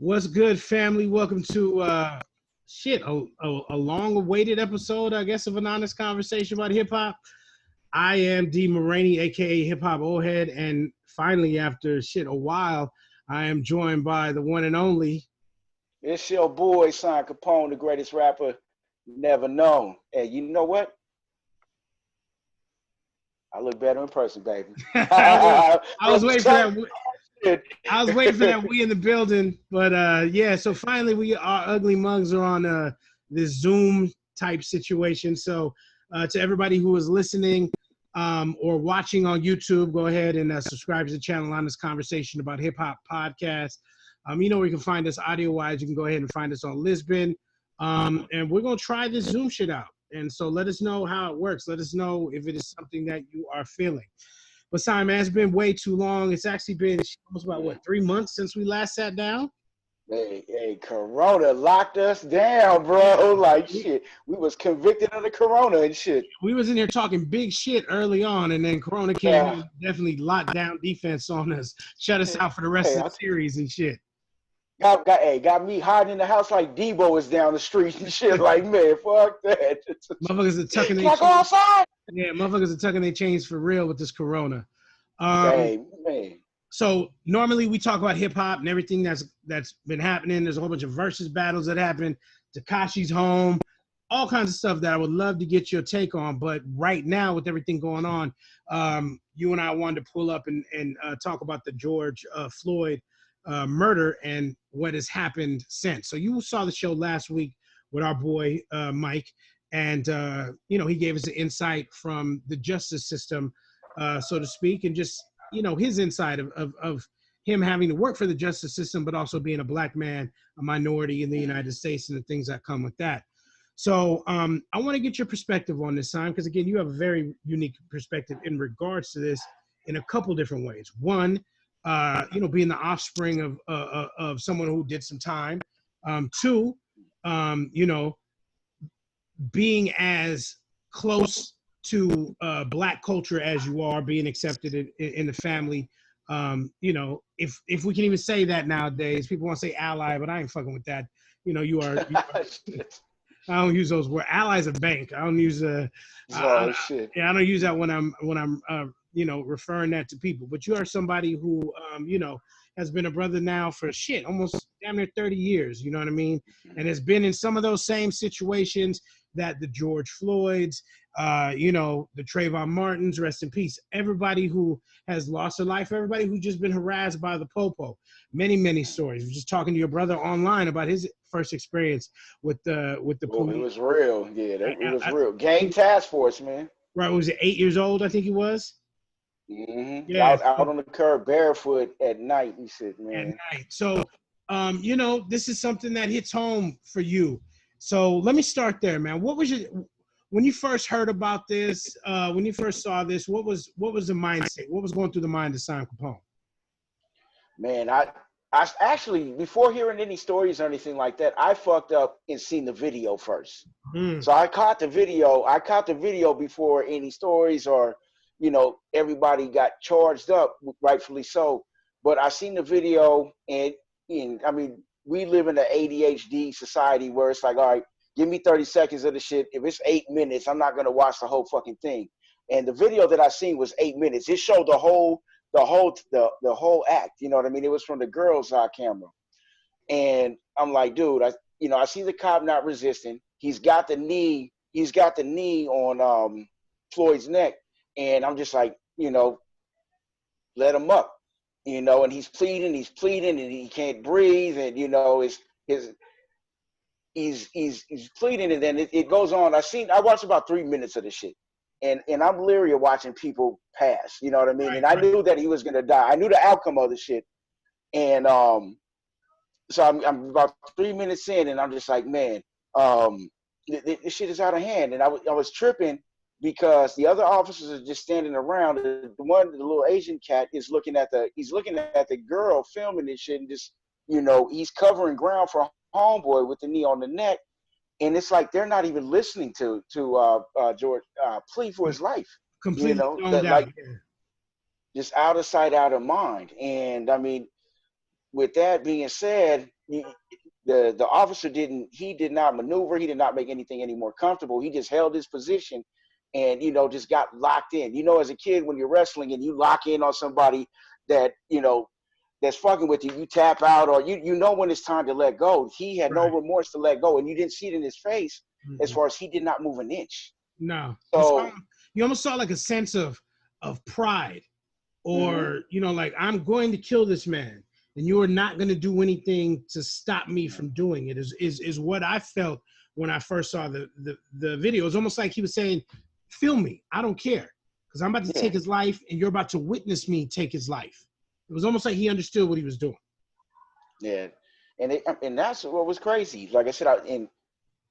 What's good, family? Welcome to a long-awaited episode, I guess, of an honest conversation about hip hop. I am D. Moraney, aka Hip Hop Old Head, and finally, after a while, I am joined by the one and only. It's your boy, Son Capone, the greatest rapper never known. And you know what? I look better in person, baby. I was waiting for that. I was waiting for that. We in the building, but yeah. So finally, our ugly mugs are on this Zoom type situation. So to everybody who is listening or watching on YouTube, go ahead and subscribe to the channel on this conversation about hip hop podcast. You know where you can find us audio wise. You can go ahead and find us on Lisbon, and we're gonna try this Zoom shit out. And so let us know how it works. Let us know if it is something that you are feeling. But Simon, it's been way too long. It's actually been almost about 3 months since we last sat down. Hey, Corona locked us down, bro. Like shit, we was convicted of the Corona and shit. We was in here talking big shit early on, and then Corona came in, definitely locked down defense on us, shut us out for the rest of the series and shit. Got me hiding in the house like Debo is down the street and shit. Like, man, fuck that. Motherfuckers are tucking their chains. Outside? Yeah, motherfuckers are tucking their chains for real with this Corona. Hey, man. So normally we talk about hip hop and everything that's been happening. There's a whole bunch of versus battles that happen. Tekashi's home, all kinds of stuff that I would love to get your take on. But right now, with everything going on, you and I wanted to pull up and talk about the George Floyd murder and what has happened since. So you saw the show last week with our boy Mike, and you know, he gave us an insight from the justice system, so to speak, and just, you know, his insight of him having to work for the justice system, but also being a black man, a minority in the United States, and the things that come with that. So I want to get your perspective on this, Simon, because again, you have a very unique perspective in regards to this in a couple different ways. One, you know, being the offspring of someone who did some time. Two, you know, being as close to black culture as you are, being accepted in the family. You know, if we can even say that nowadays, people want to say ally, but I ain't fucking with that. You know, you are I don't use those words. Ally's a bank. I don't use shit. Yeah, I don't use that when I'm you know, referring that to people. But you are somebody who you know, has been a brother now for almost damn near 30 years, you know what I mean? And has been in some of those same situations that the George Floyds, you know, the Trayvon Martins, rest in peace, everybody who has lost their life, everybody who's just been harassed by the popo. Many stories. We're just talking to your brother online about his first experience with the police. It was real. Yeah, it was real. Gang task force, man. Right, was it 8 years old, I think he was? Mm-hmm. Yeah, out on the curb barefoot at night. He said, man. At night. So, you know, this is something that hits home for you. So let me start there, man. What was when you first heard about this? When you first saw this, what was the mindset? What was going through the mind of Son Capone? Man, I actually, before hearing any stories or anything like that, I fucked up and seen the video first. So I caught the video before any stories or, you know, everybody got charged up, rightfully so. But I seen the video, and I mean, we live in an ADHD society where it's like, all right, give me 30 seconds of the shit. If it's 8 minutes, I'm not gonna watch the whole fucking thing. And the video that I seen was 8 minutes. It showed the whole act. You know what I mean? It was from the girl's camera. And I'm like, dude, I see the cop not resisting. He's got the knee on Floyd's neck. And I'm just like, you know, let him up, you know, and he's pleading and he can't breathe. And, you know, he's pleading. And then it goes on. I watched about 3 minutes of the shit. And I'm leery of watching people pass, you know what I mean? And I knew that he was going to die. I knew the outcome of the shit. And so I'm about 3 minutes in, and I'm just like, man, this shit is out of hand. And I was tripping because the other officers are just standing around. The little Asian cat is looking at the girl filming this shit, and just, you know, he's covering ground for homeboy with the knee on the neck. And it's like they're not even listening to George plead for his life. Completely, you know, just out of sight, out of mind. And I mean, with that being said, the officer did not maneuver. He did not make anything any more comfortable. He just held his position and, just got locked in. As a kid, when you're wrestling and you lock in on somebody that, that's fucking with you, you tap out, or you know when it's time to let go. He had no remorse to let go, and you didn't see it in his face as far as he did not move an inch. No. So you almost saw like a sense of pride, or like, I'm going to kill this man, and you are not going to do anything to stop me from doing it. Is what I felt when I first saw the video. It's almost like he was saying, "Film me, I don't care, because I'm about to take his life, and you're about to witness me take his life." It was almost like he understood what he was doing. Yeah, and that's what was crazy. Like I said,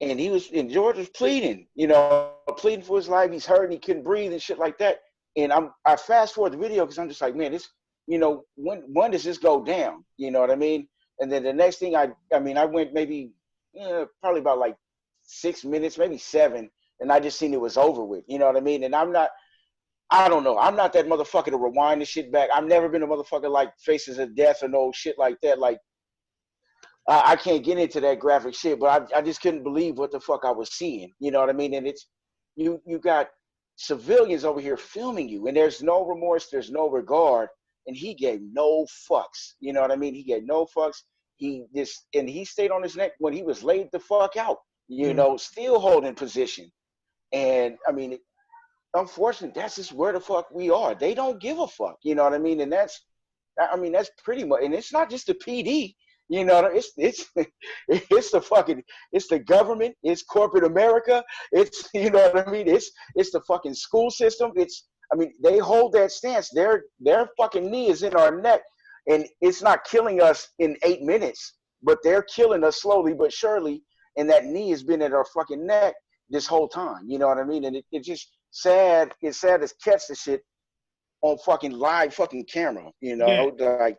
George was pleading, pleading for his life. He's hurting, he couldn't breathe and shit like that. And I fast forward the video because I'm just like, man, this, when does this go down? You know what I mean? And then the next thing I went maybe probably about like 6 minutes, maybe 7, and I just seen it was over with. You know what I mean? And I don't know. I'm not that motherfucker to rewind the shit back. I've never been a motherfucker like Faces of Death or no shit like that. Like, I can't get into that graphic shit, but I just couldn't believe what the fuck I was seeing. You know what I mean? And it's, you got civilians over here filming you, and there's no remorse, there's no regard, and he gave no fucks. You know what I mean? He gave no fucks. He stayed on his neck when he was laid the fuck out, still holding position. And I mean, unfortunately, that's just where the fuck we are. They don't give a fuck. You know what I mean? And that's pretty much, and it's not just the PD. It's the government, it's corporate America, it's, what I mean, it's the fucking school system. They hold that stance. Their fucking knee is in our neck, and it's not killing us in 8 minutes, but they're killing us slowly but surely, and that knee has been at our fucking neck this whole time. You know what I mean? And it's just sad. It's sad to catch the shit on fucking live fucking camera, like.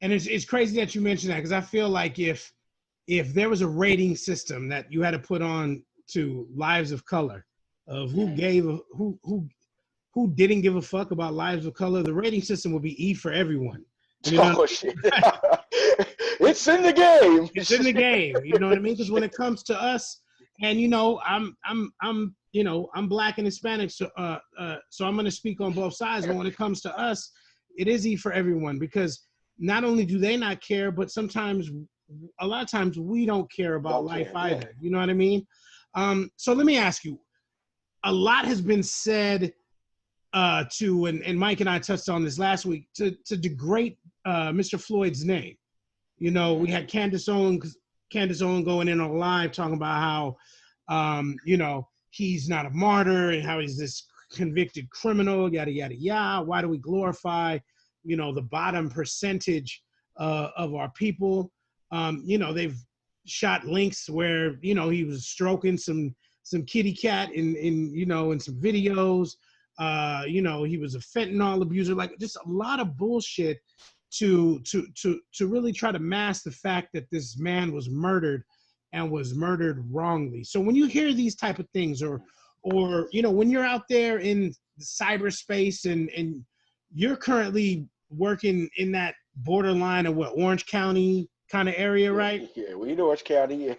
And it's crazy that you mentioned that, because I feel like if there was a rating system that you had to put on to lives of color, of who didn't give a fuck about lives of color, the rating system would be E for everyone. Shit. It's in the game. It's in the game. You know what I mean? Because when it comes to us, and I'm Black and Hispanic, so I'm going to speak on both sides. But when it comes to us, it is E for everyone, because not only do they not care, but a lot of times we don't care about life either. Yeah. You know what I mean? So let me ask you, a lot has been said and Mike and I touched on this last week, to degrade Mr. Floyd's name. We had Candace Owen going in on live talking about how, he's not a martyr and how he's this convicted criminal, yada, yada, yada. Why do we glorify the bottom percentage of our people? They've shot links where, he was stroking some kitty cat in some videos. He was a fentanyl abuser, like just a lot of bullshit to really try to mask the fact that this man was murdered and was murdered wrongly. So when you hear these type of things, or when you're out there in cyberspace and you're currently working in that borderline of Orange County kind of area, right? Yeah, we know Orange County.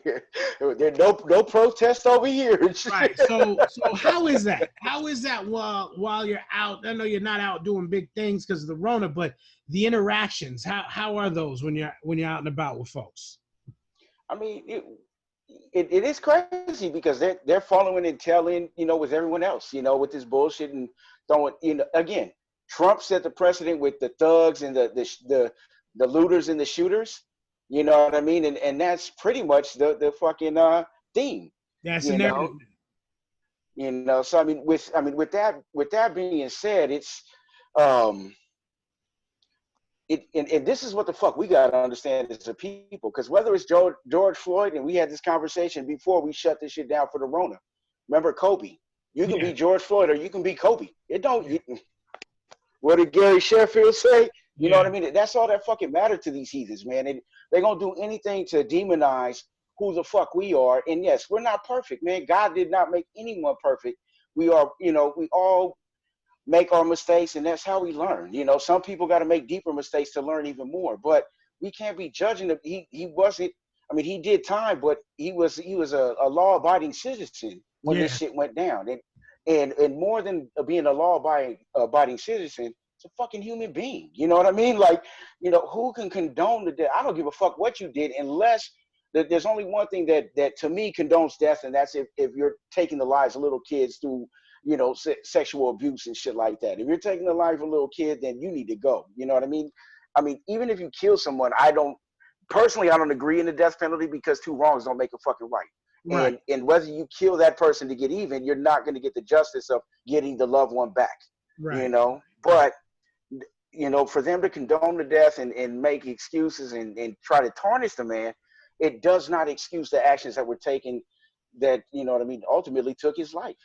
There's no protest over here. Right. So how is that? How is that while you're out? I know you're not out doing big things because of the Rona, but the interactions, how are those when you're out and about with folks? I mean, it is crazy because they're following and telling, with everyone else, with this bullshit and throwing, again, Trump set the precedent with the thugs and the looters and the shooters. You know what I mean? And that's pretty much the fucking theme. That's the narrative. So with that being said, it's and this is what the fuck we gotta understand as a people, because whether it's George Floyd, and we had this conversation before we shut this shit down for the Rona. Remember Kobe? You can be George Floyd or you can be Kobe. It don't. What did Gary Sheffield say? You know what I mean? That's all that fucking matter to these heathens, man. They're going to do anything to demonize who the fuck we are. And yes, we're not perfect, man. God did not make anyone perfect. We are, we all make our mistakes, and that's how we learn. Some people got to make deeper mistakes to learn even more. But we can't be judging him. He wasn't. I mean, he did time, but he was a law-abiding citizen when this shit went down. And more than being a law-abiding citizen, it's a fucking human being. You know what I mean? Like, you know, who can condone the death? I don't give a fuck what you did, unless there's only one thing that to me condones death, and that's if you're taking the lives of little kids through, you know, sexual abuse and shit like that. If you're taking the life of a little kid, then you need to go. You know what I mean? I mean, even if you kill someone, I don't agree in the death penalty, because two wrongs don't make a fucking right. Right. And whether you kill that person to get even, you're not going to get the justice of getting the loved one back. Right. You know, but you know, for them to condone the death and make excuses and try to tarnish the man, it does not excuse the actions that were taken that, you know what I mean, ultimately took his life.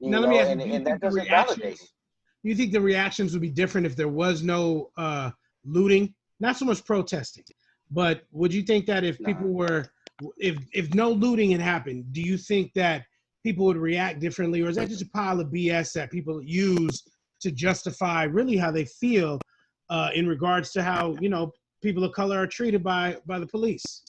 Now, let me ask you, and that doesn't validate it. Do you think the reactions would be different if there was no looting? Not so much protesting, but would you think that if people were, if no looting had happened, do you think that people would react differently? Or is that just a pile of BS that people use to justify really how they feel in regards to how, you know, people of color are treated by the police?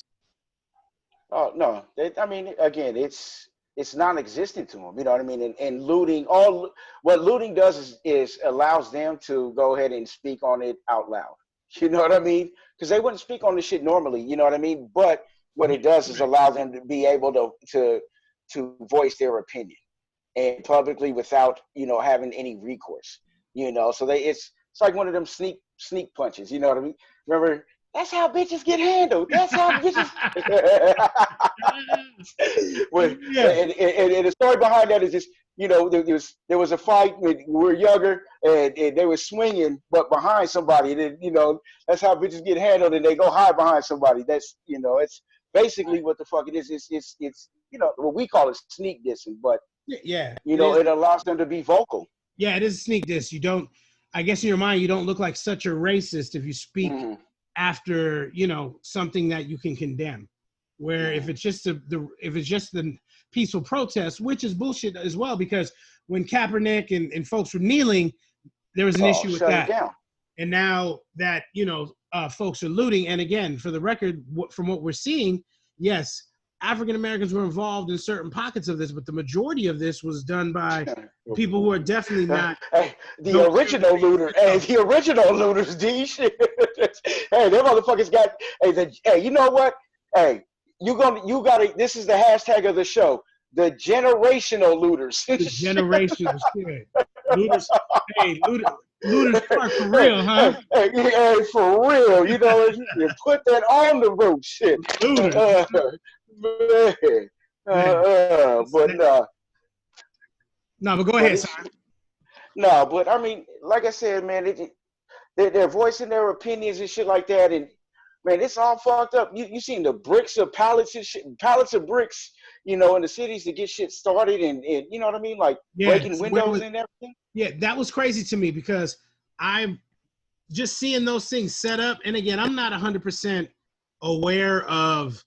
Oh, no. I mean, again, it's non-existent to them. You know what I mean? And looting, what looting does is allows them to go ahead and speak on it out loud. You know what I mean? Because they wouldn't speak on this shit normally. You know what I mean? But what it does is allow them to be able to voice their opinion and publicly without, you know, having any recourse. You know, so it's like one of them sneak punches. You know what I mean? Remember? That's how bitches get handled. That's how bitches. And the story behind that is just, you know, there was a fight when we were younger, and they were swinging, but behind somebody. And then, you know, that's how bitches get handled, and they go hide behind somebody. That's, you know, it's basically what the fuck it is. It's you know, what we call it sneak dissing, but you know, it allows them to be vocal. Yeah, it is sneak diss. You don't, I guess in your mind, you don't look like such a racist if you speak after, you know, something that you can condemn. Where if it's just the peaceful protest, which is bullshit as well, because when Kaepernick and folks were kneeling, there was an issue with that. And now that, you know, folks are looting, and again, for the record, from what we're seeing, yes, African Americans were involved in certain pockets of this, but the majority of this was done by people who are definitely not. Hey, the original looters, D shit. Hey, them motherfuckers got. Hey, you know what? Hey, you gotta. This is the hashtag of the show. The generational looters. The generational shit. Looters. Hey, looters Park for real, huh? Hey, for real. You know, you put that on the road, shit. But no, but go ahead, son. No, but I mean, like I said, man, they're voicing their opinions and shit like that, and man, it's all fucked up. You seen the bricks of pallets and shit, pallets of bricks, you know, in the cities to get shit started, and you know what I mean, like breaking windows and everything. Yeah, that was crazy to me, because I'm just seeing those things set up, and again, I'm not 100% aware of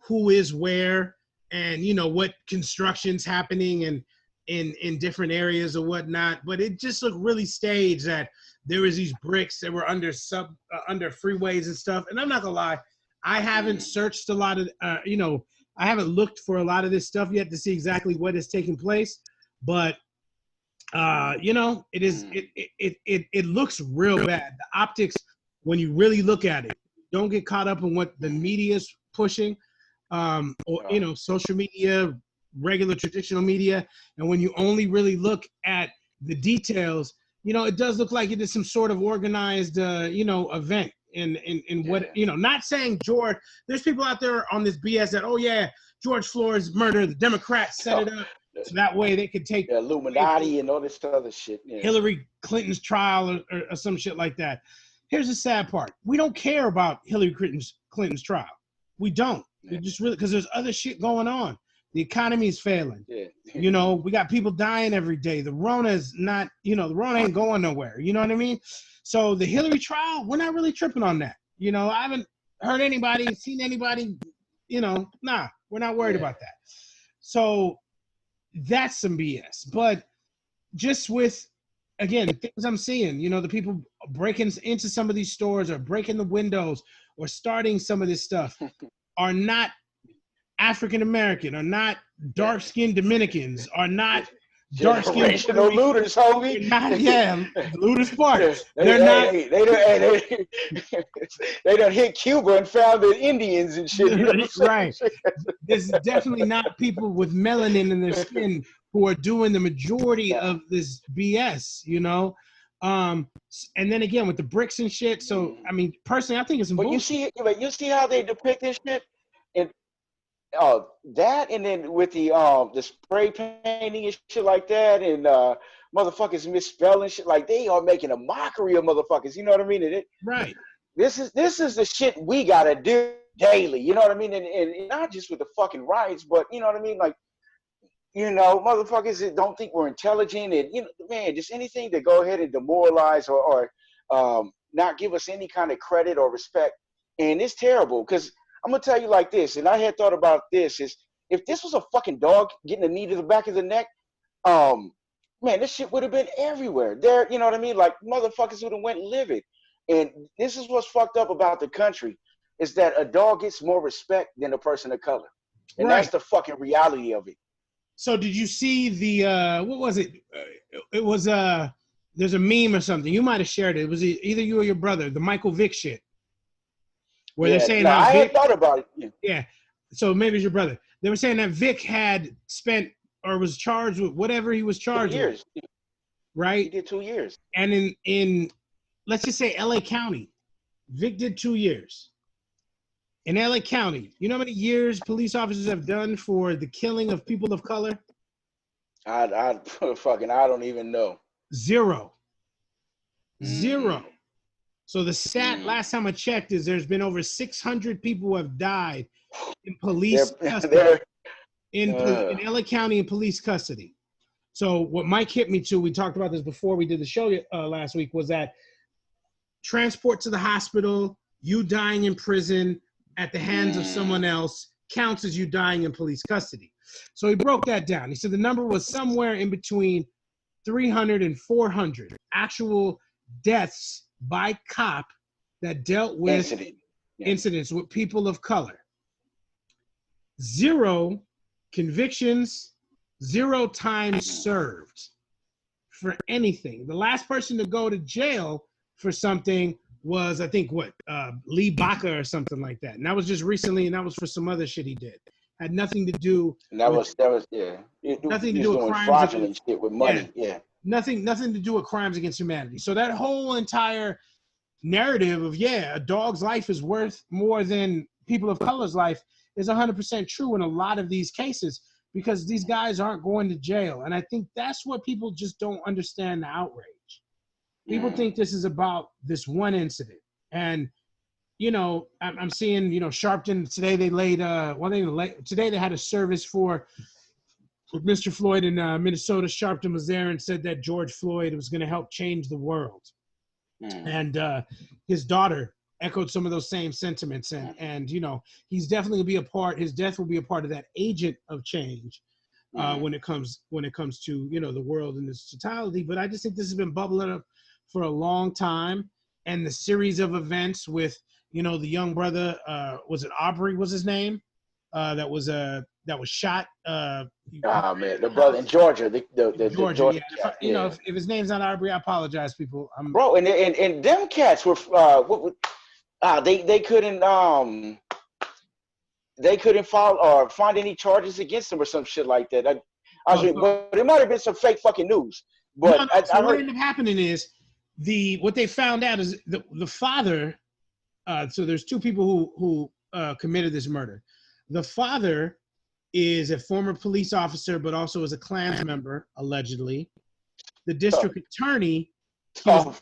who is where and, you know, what construction's happening and in different areas or whatnot, but it just looked really staged that there was these bricks that were under freeways and stuff. And I'm not gonna lie, I haven't searched a lot of you know, I haven't looked for a lot of this stuff yet to see exactly what is taking place, but you know, it looks real bad. The optics, when you really look at it, don't get caught up in what the media's pushing, or, you know, social media, regular traditional media. And when you only really look at the details, you know, it does look like it is some sort of organized, you know, event in what, you know, not saying George, there's people out there on this BS that, oh yeah, George Floyd's murder, the Democrats set it up so that way they could take the Illuminati and all this other shit. Yeah. Hillary Clinton's trial or some shit like that. Here's the sad part. We don't care about Hillary Clinton's trial. We don't. We just really, because there's other shit going on. The economy is failing. Yeah. You know, we got people dying every day. The Rona is not, you know, the Rona ain't going nowhere. You know what I mean? So the Hillary trial, we're not really tripping on that. You know, I haven't heard anybody, seen anybody, you know, nah, we're not worried about that. So that's some BS. But just with again, the things I'm seeing, the people breaking into some of these stores or breaking the windows or starting some of this stuff are not African American, are not dark-skinned Dominicans, are not dark-skinned generational looters, homie. Looters Sparks. They done hit Cuba and found the Indians and shit. You know what I'm right. This is definitely not people with melanin in their skin who are doing the majority of this BS, and then again with the bricks and shit. So I mean, personally, I think it's bullshit. But you see how they depict this shit, and that, and then with the spray painting and shit like that, and motherfuckers misspelling shit, like they are making a mockery of motherfuckers. You know what I mean? Right. This is the shit we gotta do daily. You know what I mean? And not just with the fucking riots, but you know what I mean? Like, motherfuckers that don't think we're intelligent, and man, just anything to go ahead and demoralize or not give us any kind of credit or respect. And it's terrible, because I'm gonna tell you like this, and I had thought about this, is if this was a fucking dog getting a knee to the back of the neck, man, this shit would have been everywhere. There, you know what I mean? Like, motherfuckers would have went livid. And this is what's fucked up about the country, is that a dog gets more respect than a person of color. And that's the fucking reality of it. So did you see the, what was it? It was, there's a meme or something. You might have shared it. It was either you or your brother, the Michael Vick shit. Where they're saying I had thought about it. Yeah. So maybe it's your brother. They were saying that Vick had spent or was charged with whatever he was charged 2 years. with. Right? He did 2 years. And in let's just say LA County, Vick did 2 years. In LA County, you know how many years police officers have done for the killing of people of color? I don't even know. Zero. So the stat last time I checked is there's been over 600 people who have died in police custody. In LA County in police custody. So what Mike hit me to, we talked about this before we did the show last week, was that transport to the hospital, you dying in prison at the hands of someone else counts as you dying in police custody. So he broke that down. He said the number was somewhere in between 300 and 400 actual deaths by cop that dealt with incidents with people of color. 0 convictions, 0 time served for anything. The last person to go to jail for something was, I think, Lee Baca or something like that. And that was just recently, and that was for some other shit he did. Had nothing to do. And that was nothing to do with crimes fraudulent shit with money. Yeah. Nothing to do with crimes against humanity. So that whole entire narrative of a dog's life is worth more than people of color's life is 100% true in a lot of these cases, because these guys aren't going to jail. And I think that's what people just don't understand, the outrage. People think this is about this one incident. And, I'm seeing, Sharpton, today they laid, today they had a service for Mr. Floyd in Minnesota. Sharpton was there and said that George Floyd was going to help change the world. And his daughter echoed some of those same sentiments. And he's definitely going to be a part, his death will be a part of that agent of change when it comes to, the world in its totality. But I just think this has been bubbling up for a long time. And the series of events with, the young brother, was it Aubrey was his name? That was shot. Man, the brother in Georgia, the Georgia. Yeah. If his name's not Aubrey, I apologize, people. Bro, and them cats were they couldn't file or find any charges against him or some shit like that. But it might have been some fake fucking news. But what ended up happening is what they found out is the father. So there's 2 people who committed this murder. The father is a former police officer, but also is a Klan member, allegedly. The district attorney. Double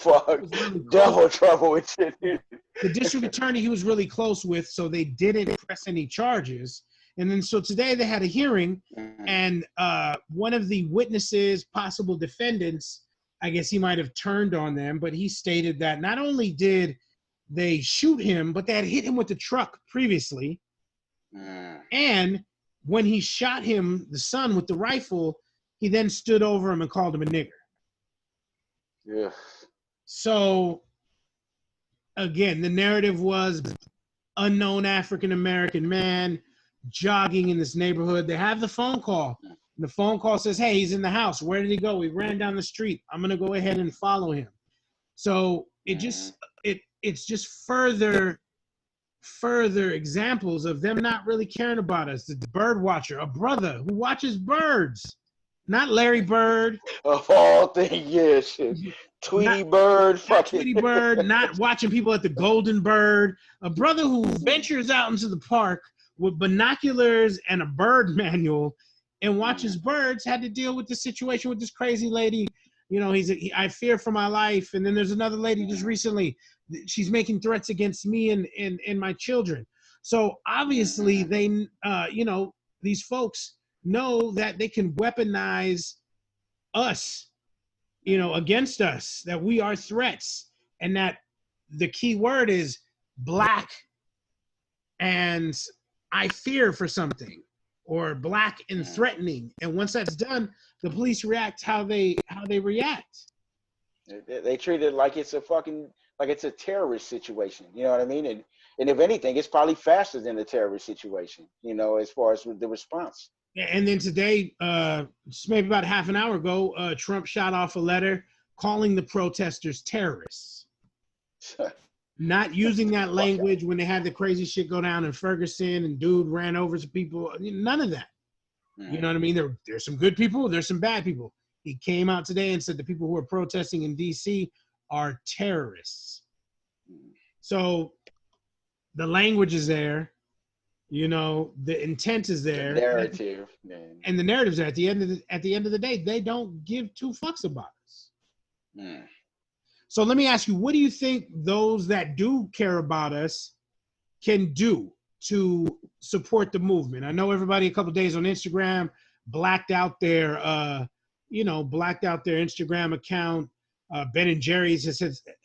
trouble with shit. The district attorney he was really close with, so they didn't press any charges. And then so today they had a hearing, and one of the witnesses, possible defendants, I guess he might have turned on them, but he stated that not only did they shoot him, but they had hit him with the truck previously. And when he shot him, the son, with the rifle, he then stood over him and called him a nigger. Yeah. So again, the narrative was unknown African American man jogging in this neighborhood. They have the phone call. And the phone call says, "Hey, he's in the house. Where did he go? He ran down the street. I'm gonna go ahead and follow him." So it's just further examples of them not really caring about us. The bird watcher, a brother who watches birds, not Larry Bird. Of all things, yeah, shit. Tweety Bird, Not fucking. Tweety Bird, not watching people at the Golden Bird. A brother who ventures out into the park with binoculars and a bird manual and watches birds had to deal with the situation with this crazy lady. You know, I fear for my life. And then there's another lady just recently, she's making threats against me and my children. So obviously they, these folks know that they can weaponize us, against us, that we are threats, and that the key word is black and I fear for something, or black and threatening. And once that's done, the police react how they react. They treat it like it's a terrorist situation. You know what I mean? And if anything, it's probably faster than a terrorist situation, as far as the response. And then today, just maybe about half an hour ago, Trump shot off a letter calling the protesters terrorists. Not using that language when they had the crazy shit go down in Ferguson and dude ran over some people. None of that. You know what I mean? There's some good people, there's some bad people. He came out today and said the people who are protesting in D.C. are terrorists. So the language is there. The intent is there. The narrative, man. And the narrative's there. At the end of the day, they don't give two fucks about us. So let me ask you, what do you think those that do care about us can do to support the movement? I know everybody a couple of days on Instagram blacked out their Instagram account. Ben and Jerry's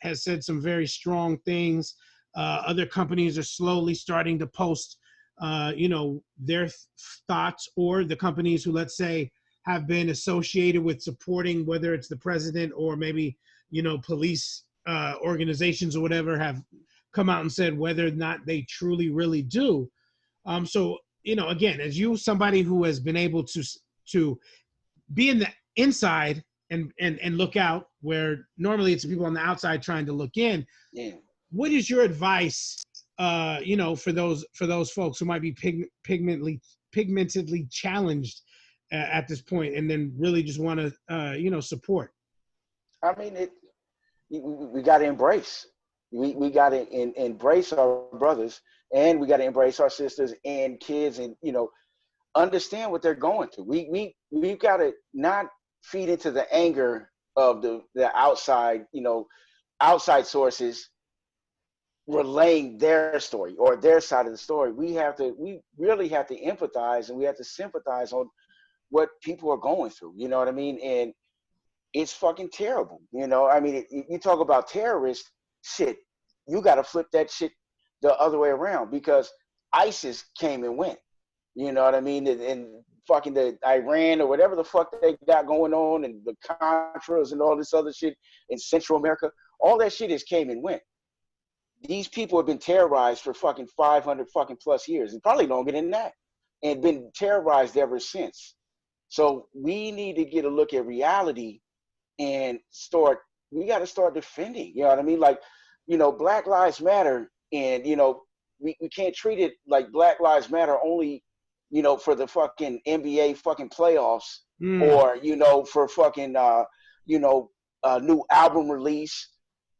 has said some very strong things. Other companies are slowly starting to post their thoughts, or the companies who, let's say, have been associated with supporting, whether it's the president or maybe, police organizations or whatever, have come out and said whether or not they truly really do. So, again, as somebody who has been able to be in the inside and look out, where normally it's people on the outside trying to look in. Yeah. What is your advice, for those folks who might be pigmentedly challenged at this point, and then really just want to, support? I mean, we got to embrace. We got to embrace our brothers, and we got to embrace our sisters and kids, and understand what they're going through. We've got to not feed into the anger of the outside, outside sources relaying their story or their side of the story. We really have to empathize, and we have to sympathize on what people are going through. You know what I mean? And it's fucking terrible. I mean, you talk about terrorists, shit, you got to flip that shit the other way around, because ISIS came and went. You know what I mean? And fucking the Iran or whatever the fuck they got going on, and the Contras and all this other shit in Central America, all that shit has came and went. These people have been terrorized for fucking 500 fucking plus years, and probably longer than that, and been terrorized ever since. So we need to get a look at reality and we got to start defending. You know what I mean? Like, Black Lives Matter, and, we can't treat it like Black Lives Matter only, for the fucking NBA fucking playoffs, or, for fucking, a new album release,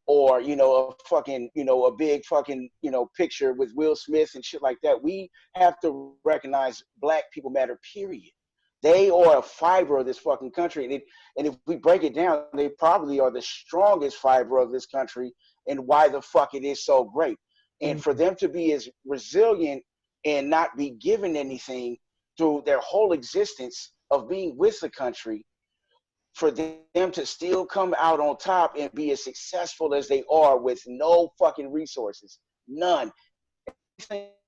or, a fucking, a big fucking, picture with Will Smith and shit like that. We have to recognize Black people matter, period. They are a fiber of this fucking country. And if we break it down, they probably are the strongest fiber of this country, and why the fuck it is so great. And for them to be as resilient and not be given anything through their whole existence of being with the country, for them to still come out on top and be as successful as they are with no fucking resources, none.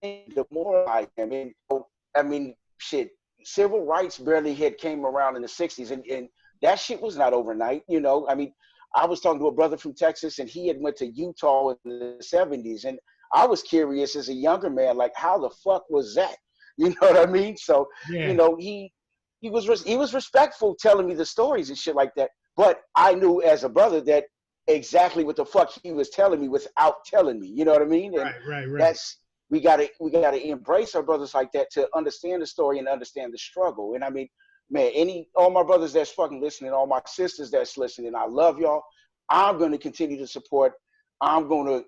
Demoralized. I mean, shit. Civil rights barely came around in the 60s, and that shit was not overnight. I mean, I was talking to a brother from Texas, and he had went to Utah in the 70s, and I was curious as a younger man, like, how the fuck was that? You know what I mean? So, Yeah. you know, he was respectful telling me the stories and shit like that. But I knew as a brother that exactly what the fuck he was telling me without telling me. You know what I mean? And Right. that's we gotta embrace our brothers like that to understand the story and understand the struggle. And I mean, man, all my brothers that's fucking listening, all my sisters that's listening, I love y'all. I'm gonna continue to support. I'm gonna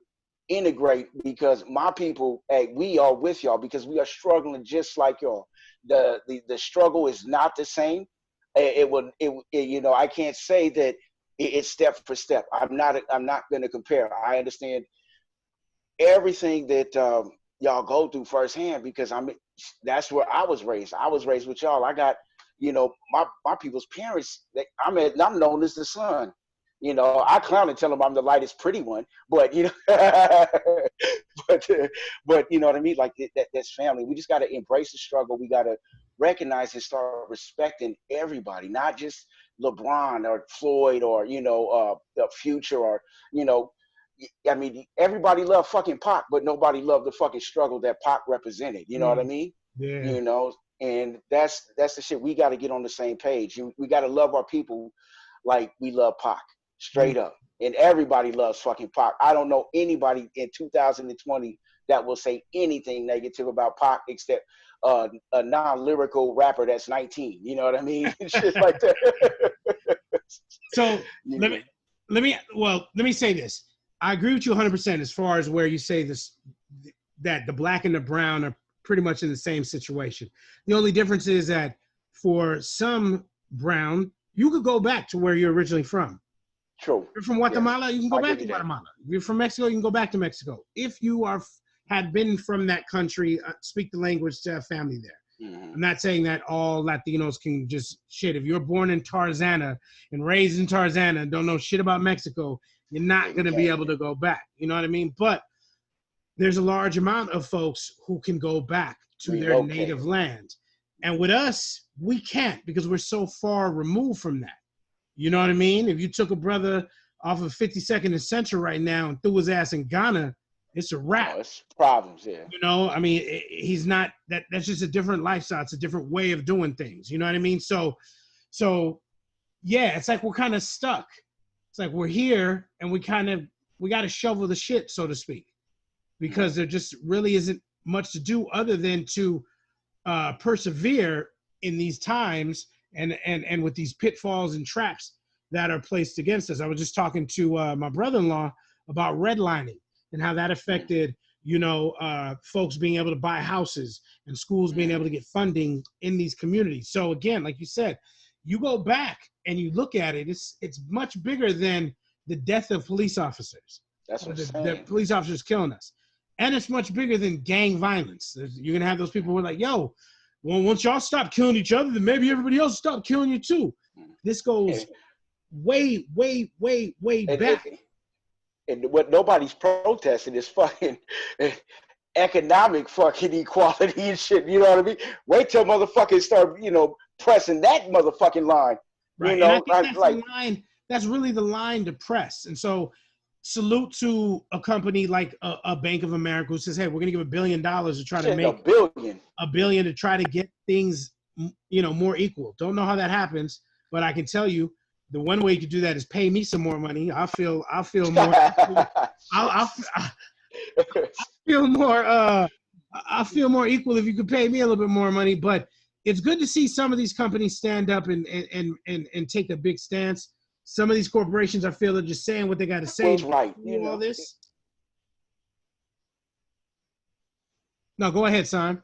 integrate because my people, hey, we are with y'all because we are struggling just like y'all. The struggle is not the same. You know, I can't say that it's step for step. I'm not going to compare. I understand everything that y'all go through firsthand because that's where I was raised. I was raised with y'all. I got, you know, my people's parents. I'm known as the son. You know, I clown and tell them I'm the lightest pretty one, but you know, but you know what I mean? Like that's family. We just got to embrace the struggle. We got to recognize and start respecting everybody, not just LeBron or Floyd or, you know, the Future or, you know, I mean, everybody loved fucking Pac, but nobody loved the fucking struggle that Pac represented. You know what I mean? Yeah. You know, and that's the shit. We got to get on the same page. We got to love our people like we love Pac. Straight up. And everybody loves fucking Pac. I don't know anybody in 2020 that will say anything negative about Pac except a non-lyrical rapper that's 19. You know what I mean? Shit like that. So let me say this. I agree with you 100% as far as where you say this, that the black and the brown are pretty much in the same situation. The only difference is that for some brown, you could go back to where you're originally from. True. You're from Guatemala, you can go back to Guatemala. If you're from Mexico, you can go back to Mexico. If you had been from that country, speak the language to have family there. Mm-hmm. I'm not saying that all Latinos can just shit. If you're born in Tarzana and raised in Tarzana and don't know shit about Mexico, you're not going to be able to go back. You know what I mean? But there's a large amount of folks who can go back to their native land. And with us, we can't because we're so far removed from that. You know what I mean? If you took a brother off of 52nd and Central right now and threw his ass in Ghana, it's a wrap. Oh, it's problems, yeah. You know, I mean, he's not that's just a different lifestyle. It's a different way of doing things. You know what I mean? So yeah, it's like we're kind of stuck. It's like we're here and we got to shovel the shit, so to speak, because there just really isn't much to do other than to persevere in these times and with these pitfalls and traps that are placed against us. I was just talking to my brother-in-law about redlining and how that affected, you know, folks being able to buy houses and schools being able to get funding in these communities. So again, like you said, you go back and you look at it, it's much bigger than the death of police officers. That's what the police officers killing us. And it's much bigger than gang violence. You're going to have those people who are like, yo, well, once y'all stop killing each other, then maybe everybody else will stop killing you too. This goes way back. And what nobody's protesting is fucking economic fucking equality and shit. You know what I mean? Wait till motherfuckers start, you know, pressing that motherfucking line. Right. You know, and I think that's the line. That's really the line to press. And so, salute to a company like a Bank of America who says, "Hey, we're going to give $1 billion to try to make $1 billion to try to get things, you know, more equal." Don't know how that happens, but I can tell you, the one way you can do that is pay me some more money. I'll feel more. I'll feel more equal if you could pay me a little bit more money. But it's good to see some of these companies stand up and take a big stance. Some of these corporations, I feel, are just saying what they got to say. Right. You know all this. No, go ahead, son.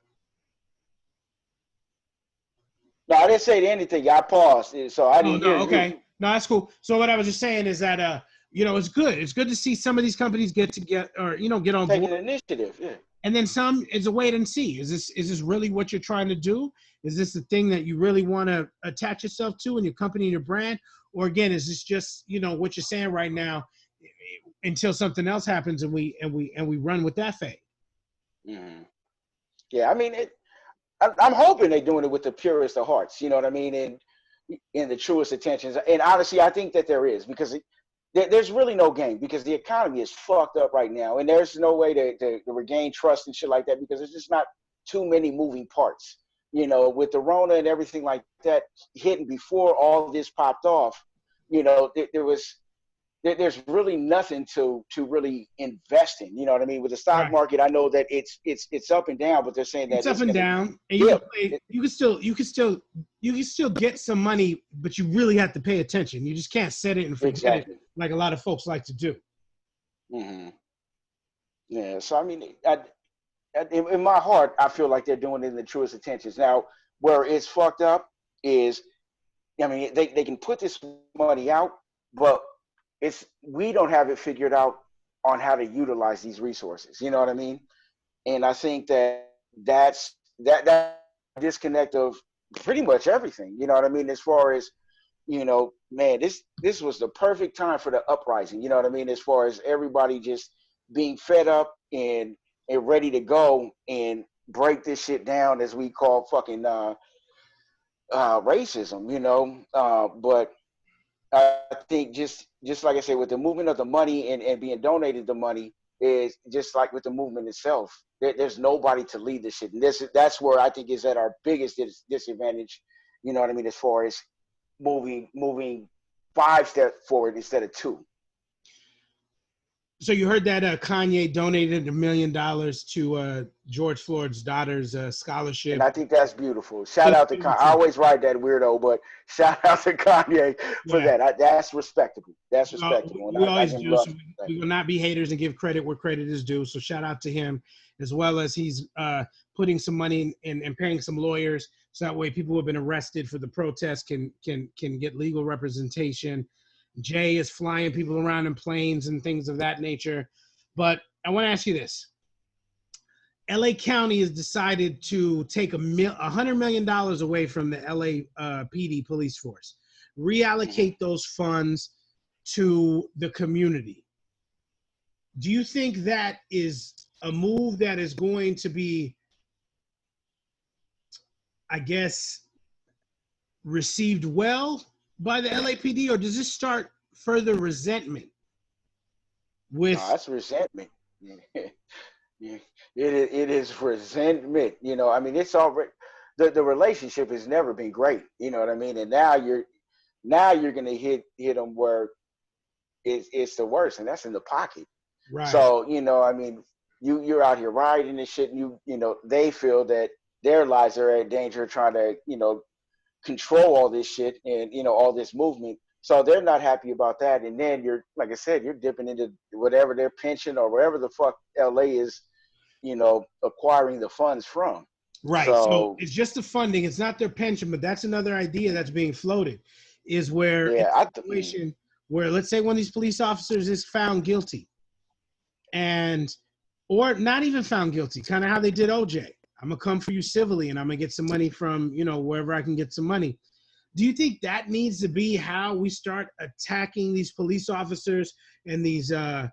No, I didn't say anything. I paused, so I didn't hear okay. you. No, that's cool. So what I was just saying is that, you know, it's good. It's good to see some of these companies get on board. Take an initiative, yeah. And then some is a wait and see. Is this really what you're trying to do? Is this the thing that you really want to attach yourself to in your company and your brand? Or again, is this just, you know, what you're saying right now until something else happens and we run with that fate? Mm-hmm. Yeah, I mean, I'm hoping they're doing it with the purest of hearts. You know what I mean? And in the truest intentions. And honestly, I think that there is because there's really no game because the economy is fucked up right now, and there's no way to regain trust and shit like that because there's just not too many moving parts. You know, with the Rona and everything like that hitting before all this popped off, you know, there's really nothing to really invest in. You know what I mean? With the stock market, I know that it's up and down, but they're saying that it's up and down, and you can still get some money, but you really have to pay attention. You just can't set it and forget it like a lot of folks like to do. Mm-hmm. Yeah. So I mean, in my heart, I feel like they're doing it in the truest intentions. Now, where it's fucked up is, I mean, they can put this money out, but we don't have it figured out on how to utilize these resources. You know what I mean? And I think that's that disconnect of pretty much everything. You know what I mean? As far as, you know, man, this was the perfect time for the uprising. You know what I mean? As far as everybody just being fed up and ready to go and break this shit down, as we call fucking racism. You know, but I think just like I said, with the movement of the money and being donated the money, is just like with the movement itself. There's nobody to lead this shit, and that's where I think is at our biggest disadvantage. You know what I mean? As far as moving 5 steps forward instead of 2. So you heard that Kanye donated $1 million to George Floyd's daughter's scholarship. And I think that's beautiful. Shout out to Kanye. I always ride that weirdo, but shout out to Kanye for that. That's respectable. That's respectable. We always do. So we will not be haters and give credit where credit is due. So shout out to him, as well as he's putting some money and paying some lawyers, so that way people who have been arrested for the protest can get legal representation. Jay is flying people around in planes and things of that nature. But I want to ask you this. LA County has decided to take $100 million away from the LA PD police force, reallocate those funds to the community. Do you think that is a move that is going to be, I guess, received well by the LAPD, or does this start further resentment? No, that's resentment. It is resentment. You know, I mean, it's already the relationship has never been great. You know what I mean? And now you're gonna hit them where it's the worst, and that's in the pocket. Right. So you know, I mean, you're out here riding and shit, and you know they feel that their lives are in danger trying to control all this shit and all this movement, so they're not happy about that. And then you're, like I said, you're dipping into whatever their pension or wherever the fuck LA is acquiring the funds from. Right. So it's just the funding, it's not their pension. But that's another idea that's being floated, is where a situation where, let's say, one of these police officers is found guilty, or not even found guilty, kind of how they did OJ. I'm gonna come for you civilly, and I'm gonna get some money from wherever I can get some money. Do you think that needs to be how we start attacking these police officers and these I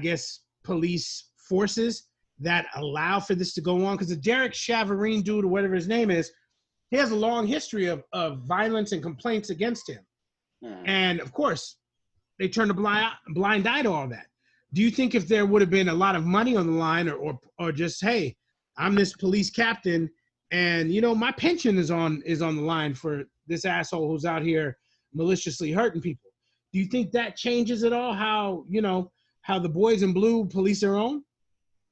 guess police forces that allow for this to go on? Because the Derek Chauvin dude, or whatever his name is, he has a long history of violence and complaints against him, and of course they turned a blind eye to all that. Do you think if there would have been a lot of money on the line, or just, hey, I'm this police captain, and my pension is on the line for this asshole who's out here maliciously hurting people? Do you think that changes at all how the boys in blue police their own?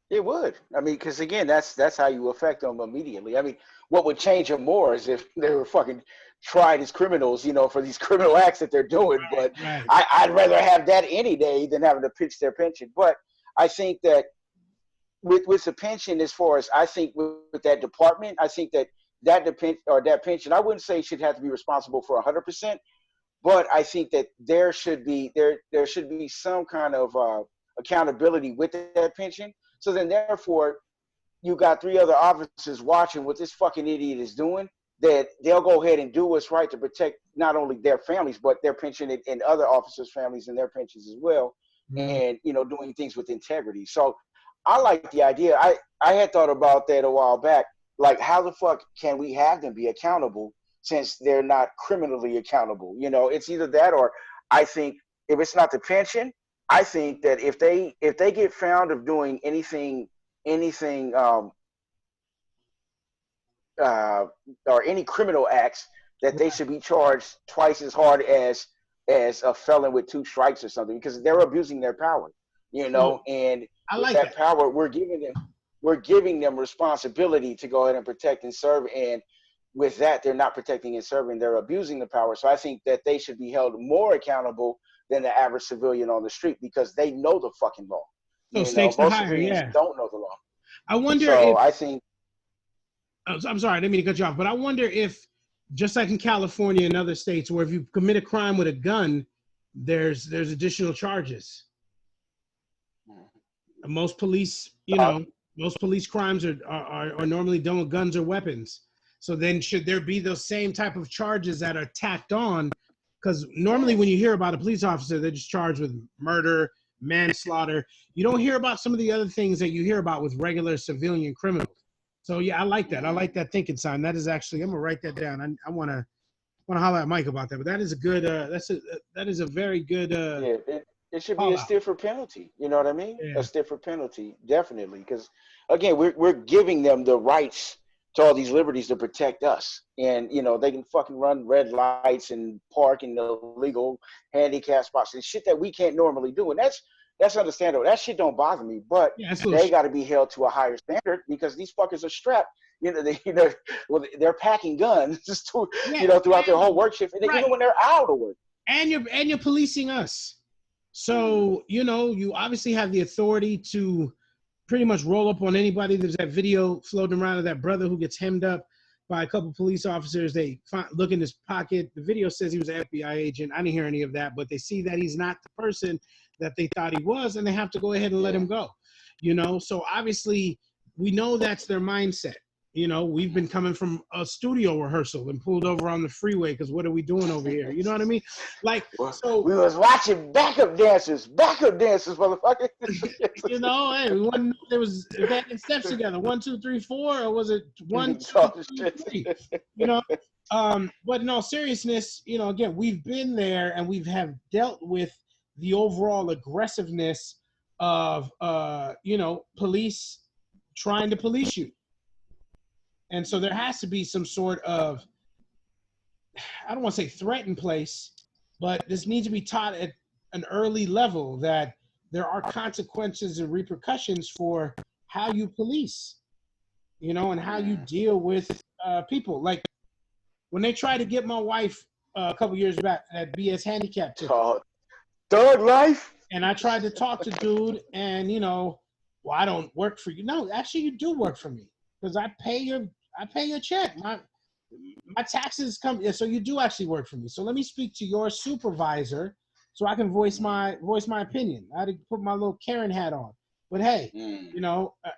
It would. I mean, because again, that's how you affect them immediately. I mean, what would change them more is if they were fucking tried as criminals, for these criminal acts that they're doing. Right, but right. I'd rather have that any day than having to pitch their pension. But I think that with the pension, as far as I think with that department, I think that pension, I wouldn't say should have to be responsible for 100%, but I think that there should be some kind of accountability with that pension. So then, therefore, you got 3 other officers watching what this fucking idiot is doing, that they'll go ahead and do what's right to protect not only their families, but their pension and other officers' families and their pensions as well, and doing things with integrity. So I like the idea. I had thought about that a while back. Like, how the fuck can we have them be accountable since they're not criminally accountable? It's either that, or I think if it's not the pension, I think that if they get found of doing anything or any criminal acts, that they should be charged twice as hard as a felon with 2 strikes or something, because they're abusing their power, you know. And I with like that power, we're giving them responsibility to go ahead and protect and serve. And with that, they're not protecting and serving; they're abusing the power. So I think that they should be held more accountable than the average civilian on the street, because they know the fucking law. So stakes are most higher, civilians yeah. don't know the law. I wonder So if I think. I'm sorry, I didn't mean to cut you off, but I wonder if, just like in California and other states, where if you commit a crime with a gun, there's additional charges. Most police, most police crimes are normally done with guns or weapons. So then, should there be those same type of charges that are tacked on? Because normally, when you hear about a police officer, they're just charged with murder, manslaughter. You don't hear about some of the other things that you hear about with regular civilian criminals. So yeah, I like that. I like that thinking, sign. That is actually, I'm gonna write that down. I wanna holler at Mike about that. But that is a good. That is a very good. Yeah, it should be a stiffer penalty. You know what I mean? Yeah. A stiffer penalty, definitely. Because again, we're giving them the rights to all these liberties to protect us, and they can fucking run red lights and park in illegal handicap spots and shit that we can't normally do, and that's understandable. That shit don't bother me, but they got to be held to a higher standard, because these fuckers are strapped. They're packing guns just to, throughout their whole work shift, and even when they're out of work. And you're policing us. So you obviously have the authority to pretty much roll up on anybody. There's that video floating around of that brother who gets hemmed up by a couple police officers. They look in his pocket. The video says he was an FBI agent. I didn't hear any of that, but they see that he's not the person that they thought he was, and they have to go ahead and let him go. So obviously we know that's their mindset. We've been coming from a studio rehearsal and pulled over on the freeway because what are we doing over here? You know what I mean? Like, so we was watching backup dancers, motherfucker. Hey, we wouldn't know there was backing steps together. 1, 2, 3, 4, or was it 1, 2, 3? But in all seriousness, again, we've been there and we've have dealt with the overall aggressiveness of police trying to police you. And so there has to be some sort of, I don't want to say threat in place, but this needs to be taught at an early level that there are consequences and repercussions for how you police, and how you deal with people. Like when they tried to get my wife a couple years back at BS handicap ticket. Thug life. And I tried to talk to dude, and well, I don't work for you. No, actually, you do work for me, because I pay your check. My taxes come. Yeah, so you do actually work for me. So let me speak to your supervisor, so I can voice my opinion. I had to put my little Karen hat on. But hey,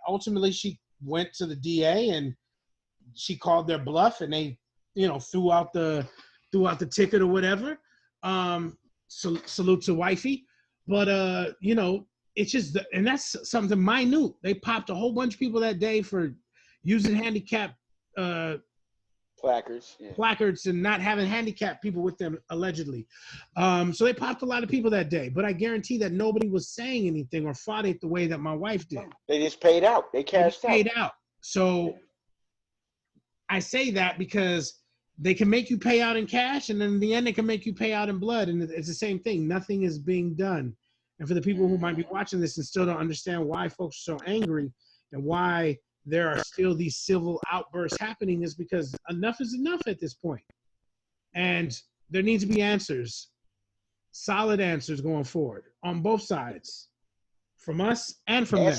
ultimately she went to the DA and she called their bluff, and they threw out the ticket or whatever. Salute to wifey. But it's just and that's something minute. They popped a whole bunch of people that day for using handicap placards and not having handicapped people with them, allegedly. So they popped a lot of people that day, but I guarantee that nobody was saying anything or fought it the way that my wife did. They just paid out. They paid out. So I say that because they can make you pay out in cash, and then in the end they can make you pay out in blood, and it's the same thing. Nothing is being done. And for the people who might be watching this and still don't understand why folks are so angry and why there are still these civil outbursts happening, is because enough is enough at this point. And there needs to be answers, solid answers going forward on both sides, from us and from them.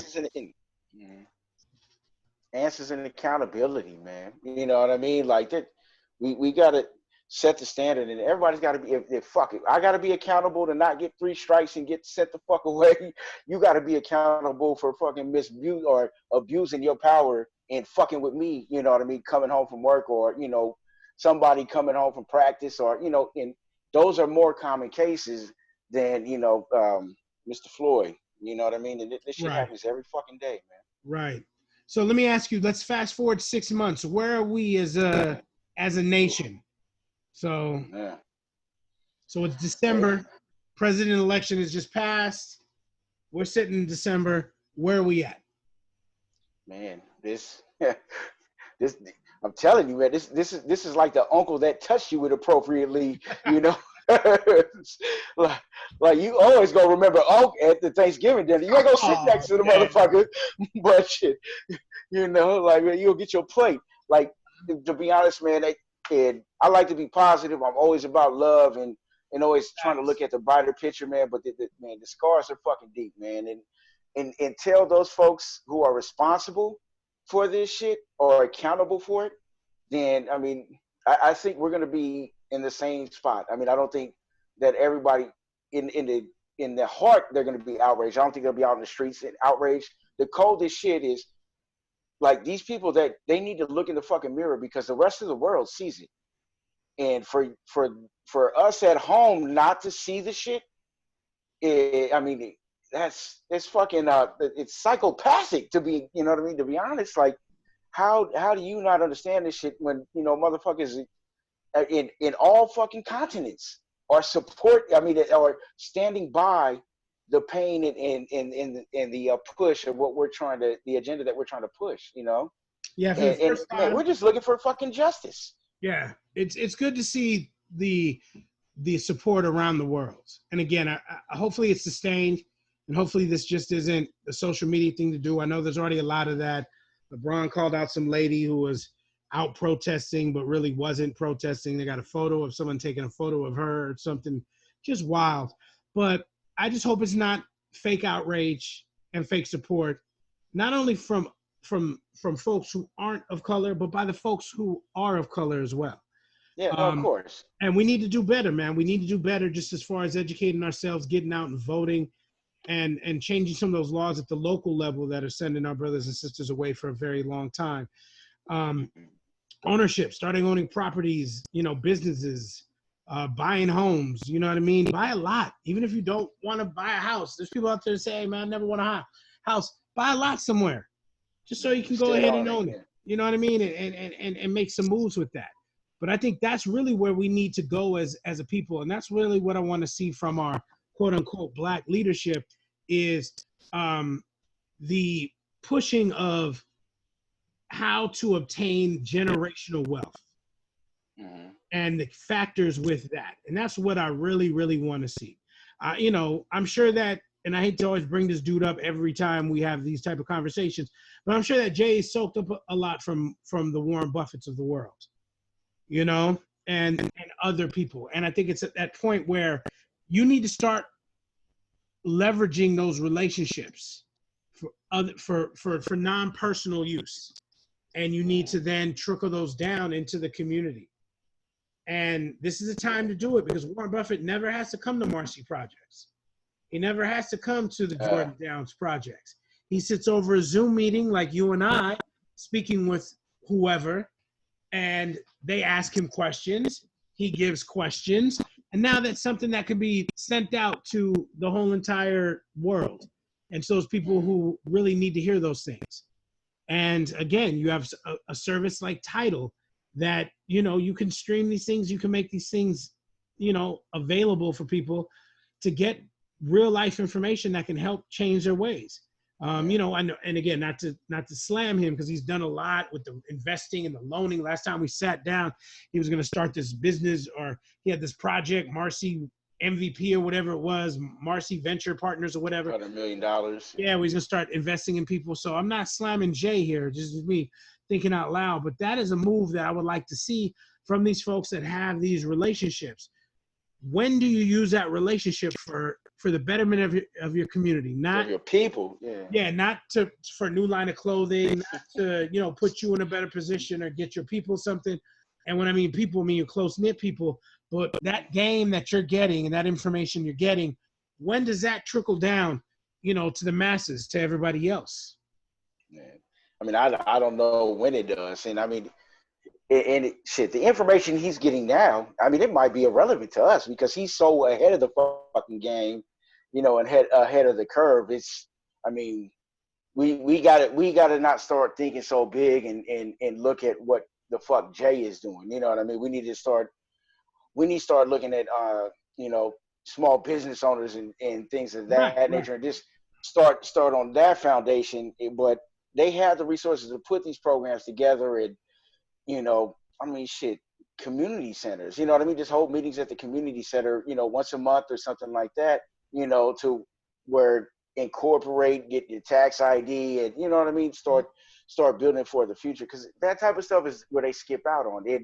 Answers and accountability, man. You know what I mean? Like that, we got to set the standard, and everybody's got to be, if fuck it, I got to be accountable to not get 3 strikes and get sent the fuck away. You got to be accountable for fucking misuse or abusing your power and fucking with me, you know what I mean, coming home from work, or somebody coming home from practice, or and those are more common cases than Mr. Floyd, you know what I mean? And this shit happens every fucking day, man. Right. So let me ask you, let's fast forward 6 months. Where are we as a nation? So it's December. President election has just passed. We're sitting in December. Where are we at? Man, this I'm telling you, man, this is like the uncle that touched you inappropriately, you know. like you always gonna remember at the Thanksgiving dinner. You ain't gonna sit next to the motherfucker, but shit, you know, like you'll get your plate. Like to be honest, man, and I like to be positive. I'm always about love and always trying to look at the brighter picture, man. But man, the scars are fucking deep, man. And tell those folks who are responsible for this shit or accountable for it, then I mean, I think we're gonna be in the same spot. I mean, I don't think that everybody in the heart they're gonna be outraged. I don't think they'll be out in the streets and outraged. The coldest shit is like these people that they need to look in the fucking mirror because the rest of the world sees it. And for us at home not to see the shit, I mean, it's fucking it's psychopathic to be, you know what I mean, to be honest. Like how do you not understand this shit when, you know, motherfuckers in all fucking continents are are standing by the pain and the push of what we're trying to, the agenda that we're trying to push, you know. Yeah, and man, we're just looking for fucking justice. Yeah, it's good to see the support around the world. And again, I hopefully it's sustained, and hopefully this just isn't a social media thing to do. I know there's already a lot of that. LeBron called out some lady who was out protesting but really wasn't protesting. They got a photo of someone taking a photo of her or something, just wild. But I just hope it's not fake outrage and fake support, not only from folks who aren't of color, but by the folks who are of color as well. Yeah, no, of course. And we need to do better, man. We need to do better just as far as educating ourselves, getting out and voting, and changing some of those laws at the local level that are sending our brothers and sisters away for a very long time. Ownership, starting owning properties, you know, businesses, buying homes, you know what I mean? Buy a lot. Even if you don't want to buy a house. There's people out there that say, hey, man, I never want a house. Buy a lot somewhere just so you can go ahead and own it. You know what I mean? And make some moves with that. But I think that's really where we need to go as a people. And that's really what I want to see from our quote unquote Black leadership is the pushing of how to obtain generational wealth and the factors with that. And that's what I really, really want to see. You know, I'm sure that, and I hate to always bring this dude up every time we have these type of conversations, but I'm sure that Jay soaked up a lot from the Warren Buffetts of the world, you know, and other people. And I think it's at that point where you need to start leveraging those relationships for non-personal use. And you need to then trickle those down into the community. And this is a time to do it because Warren Buffett never has to come to Marcy projects. He never has to come to the Jordan Downs projects. He sits over a Zoom meeting like you and I, speaking with whoever, and they ask him questions. He gives questions. And now that's something that can be sent out to the whole entire world. And so those people who really need to hear those things. And again, you have a service like Tidal that, you know, you can stream these things, you can make these things, you know, available for people to get real life information that can help change their ways. You know, and again, not to slam him because he's done a lot with the investing and the loaning. Last time we sat down, he was going to start this business, or he had this project, Marcy MVP or whatever it was, Marcy Venture Partners or whatever. $100 million. Yeah, he's going to start investing in people. So I'm not slamming Jay here, just me thinking out loud. But that is a move that I would like to see from these folks that have these relationships. When do you use that relationship for the betterment of your community, not of your people? Yeah, not for a new line of clothing, not to, you know, put you in a better position or get your people something. And when I mean people, I mean your close knit people. But that game that you're getting and that information you're getting, when does that trickle down, you know, to the masses, to everybody else? Man, I mean, I don't know when it does, and I mean. Shit, the information he's getting now, I mean, it might be irrelevant to us because he's so ahead of the fucking game, you know, and ahead of the curve. It's, I mean, we gotta not start thinking so big and look at what the fuck Jay is doing. You know what I mean? We need to start looking at, you know, small business owners and things of that Right. nature, and just start on that foundation. But they have the resources to put these programs together, and I mean, shit, community centers. You know what I mean? Just hold meetings at the community center, once a month or something like that. To where incorporate, get your tax ID, and you know what I mean. Start building for the future, because that type of stuff is where they skip out on it.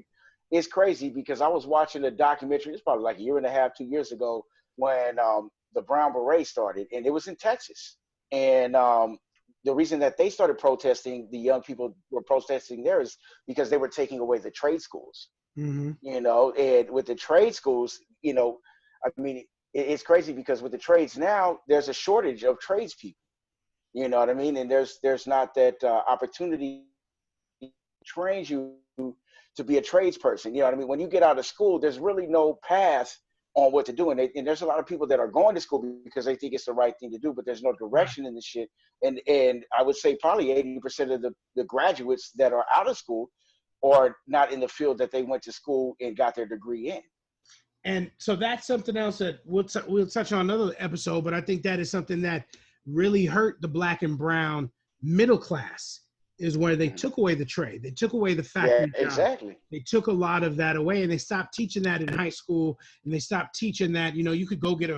It's crazy because I was watching a documentary. It's probably like a year and a half, 2 years ago, when the Brown Berets started, and it was in Texas. And the reason that they started protesting, the young people were protesting there, is because they were taking away the trade schools. Mm-hmm. And with the trade schools, I mean, it's crazy because with the trades now, there's a shortage of tradespeople. You know what I mean? And there's not that opportunity to train you to be a tradesperson. You know what I mean? When you get out of school, there's really no path on what to do. And there's a lot of people that are going to school because they think it's the right thing to do, but there's no direction in the shit. And I would say probably 80% of the graduates that are out of school are not in the field that they went to school and got their degree in. And so that's something else that we'll touch on another episode, but I think that is something that really hurt the Black and brown middle class, is where they took away the trade. They took away the factory job. Exactly. They took a lot of that away, and they stopped teaching that in high school, and they stopped teaching that, you could go get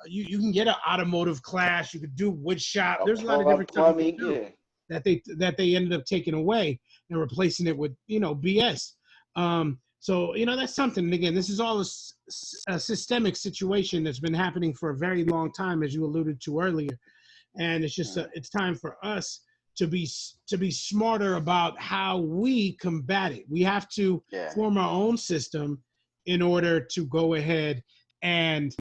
you can get an automotive class, you could do wood shop. There's a lot of different plumbing, that they ended up taking away and replacing it with, BS. So, that's something. And again, this is all a systemic situation that's been happening for a very long time, as you alluded to earlier. And it's just, it's time for us to be smarter about how we combat it. We have to form our own system in order to go ahead and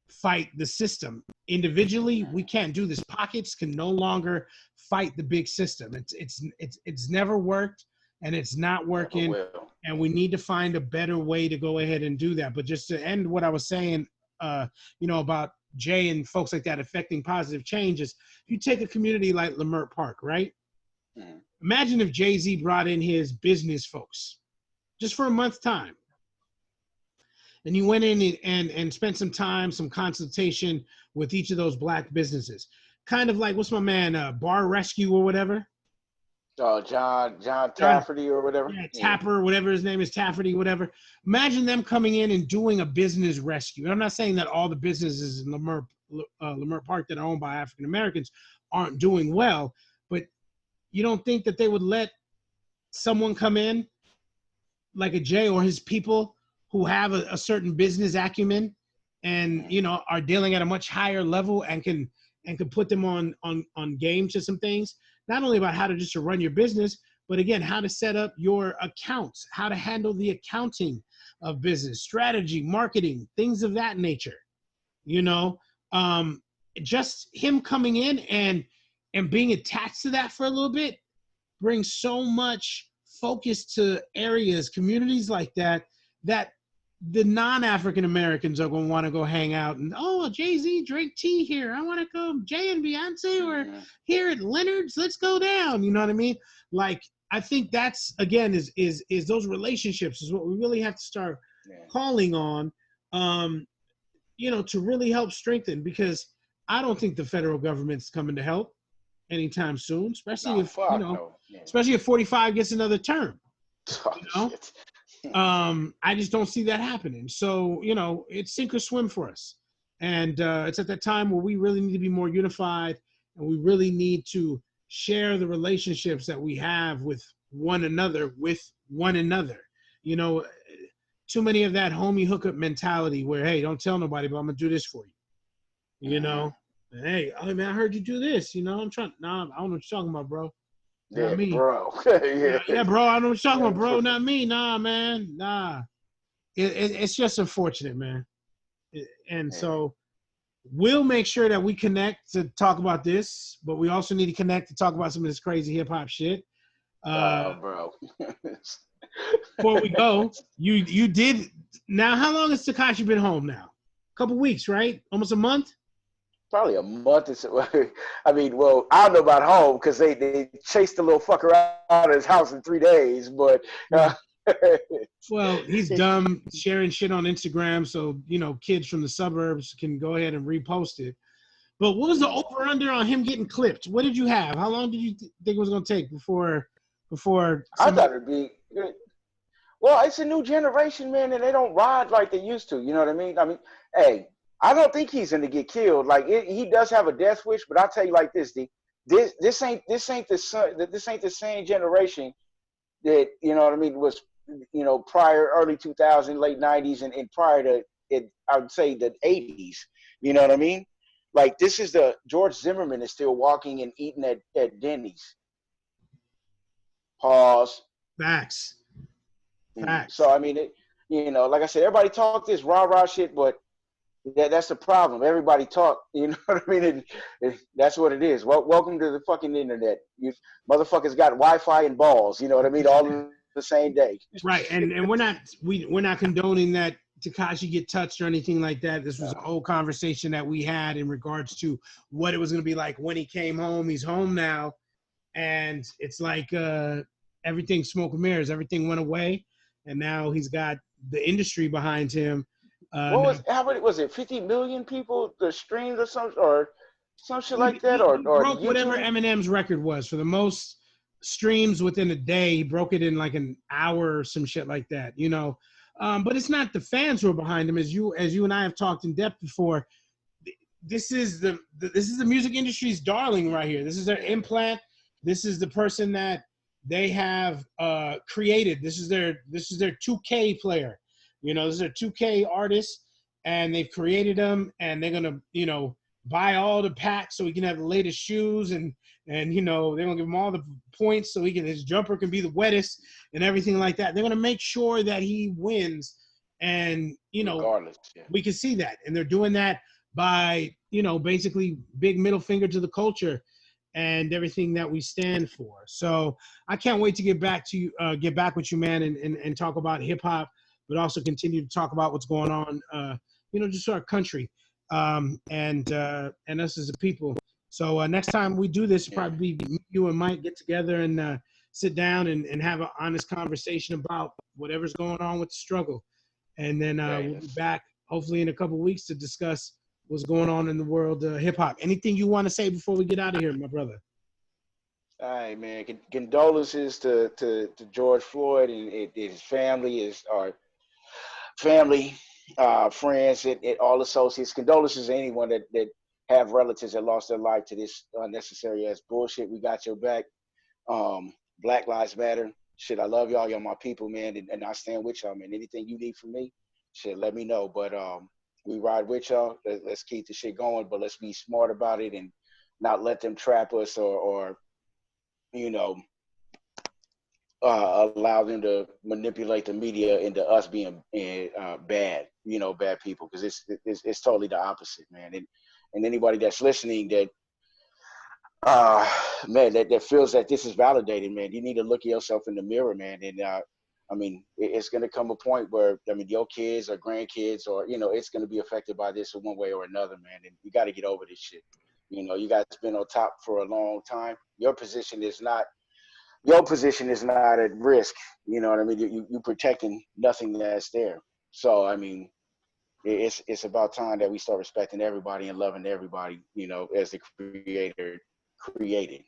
fight the system. Individually, we can't do this. Pockets can no longer fight the big system. It's never worked, and it's not working, and we need to find a better way to go ahead and do that. But just to end what I was saying, about Jay and folks like that affecting positive changes, you take a community like Leimert Park, right? Mm-hmm. Imagine if Jay-Z brought in his business folks just for a month's time, and you went in and spent some time, some consultation with each of those Black businesses. Kind of like, what's my man, Bar Rescue or whatever? John Tafferty or whatever. Yeah, Tapper, whatever his name is, Tafferty, whatever. Imagine them coming in and doing a business rescue. And I'm not saying that all the businesses in Leimert Park that are owned by African Americans aren't doing well, but you don't think that they would let someone come in like a Jay or his people who have a certain business acumen and are dealing at a much higher level and can put them on game to some things, not only about how to just run your business, but again, how to set up your accounts, how to handle the accounting of business, strategy, marketing, things of that nature. Just him coming in and being attached to that for a little bit brings so much focus to areas, communities like that the non-African Americans are going to want to go hang out and, Jay-Z drink tea here. I want to go. Jay and Beyonce were here at Leonard's. Let's go down. You know what I mean? Like, I think that's, again, is those relationships is what we really have to start calling on, to really help strengthen, because I don't think the federal government's coming to help anytime soon, especially especially if 45 gets another term. Shit. I just don't see that happening. So, it's sink or swim for us. And it's at that time where we really need to be more unified, and we really need to share the relationships that we have with one another. Too many of that homie hookup mentality where, hey, don't tell nobody, but I'm going to do this for you. Hey, man, I heard you do this. I'm trying. Nah, I don't know what you're talking about, bro. Not me. Bro. Yeah, bro. I know what you're talking about, bro. Not me. Nah, man. Nah. It's just unfortunate, man. So we'll make sure that we connect to talk about this, but we also need to connect to talk about some of this crazy hip hop shit. Bro. Before we go, you did. Now, how long has Tekashi been home now? A couple weeks, right? Almost a month? Probably a month or so. I mean, well, I don't know about home because they chased the little fucker out of his house in 3 days. But Well, he's dumb sharing shit on Instagram, so kids from the suburbs can go ahead and repost it. But what was the over under on him getting clipped? What did you have? How long did you think it was going to take before I thought it'd be. Well, it's a new generation, man, and they don't ride like they used to. You know what I mean? I mean, hey, I don't think he's going to get killed. Like he does have a death wish, but I'll tell you like this, D. This ain't the same generation that what I mean was prior early 2000s, late 90s, and prior to it, I would say the 80s. You know what I mean? Like this is the George Zimmerman is still walking and eating at Denny's. Pause. Facts. Facts. So I mean, like I said, everybody talk this rah shit, but that's the problem. Everybody talk, you know what I mean? That's what it is. Welcome to the fucking internet. You motherfuckers got Wi-Fi and balls. You know what I mean? All in the same day. Right, and we're not condoning that Tekashi get touched or anything like that. This was an old conversation that we had in regards to what it was going to be like when he came home. He's home now, and it's like everything smoke and mirrors. Everything went away, and now he's got the industry behind him. How many was it? 50 million people the streamed or some shit like that, or broke whatever Eminem's record was for the most streams within a day. He broke it in like an hour or some shit like that, But it's not the fans who are behind him, as you and I have talked in depth before. This is the music industry's darling right here. This is their implant. This is the person that they have created. This is their 2K player. This is their 2K artist, and they've created them, and they're gonna buy all the packs so he can have the latest shoes, and they're gonna give him all the points so his jumper can be the wettest and everything like that. They're gonna make sure that he wins, and regardless, we can see that, and they're doing that by basically big middle finger to the culture and everything that we stand for. So I can't wait to get back with you, man, and talk about hip hop, but also continue to talk about what's going on, just our country. And us as a people. So next time we do this, probably be you and Mike get together and sit down and have an honest conversation about whatever's going on with the struggle. And then we'll be back hopefully in a couple of weeks to discuss what's going on in the world of hip hop. Anything you want to say before we get out of here, my brother? All right, man. Condolences to George Floyd and his family, our family, friends, and all associates. Condolences to anyone that have relatives that lost their life to this unnecessary ass bullshit. We got your back. Black Lives Matter. Shit, I love y'all. Y'all my people, man, and I stand with y'all, man. Anything you need from me, shit, let me know. But we ride with y'all. Let's keep the shit going, but let's be smart about it and not let them trap us or allow them to manipulate the media into us being bad, bad people, because it's totally the opposite, man. And anybody that's listening that that feels that this is validated, man, you need to look at yourself in the mirror, man. And it's going to come a point where your kids or grandkids or it's going to be affected by this in one way or another, man. And you got to get over this shit. You guys been on top for a long time. Your position is not at risk. You know what I mean? You protecting nothing that's there. So it's about time that we start respecting everybody and loving everybody, as the creator created.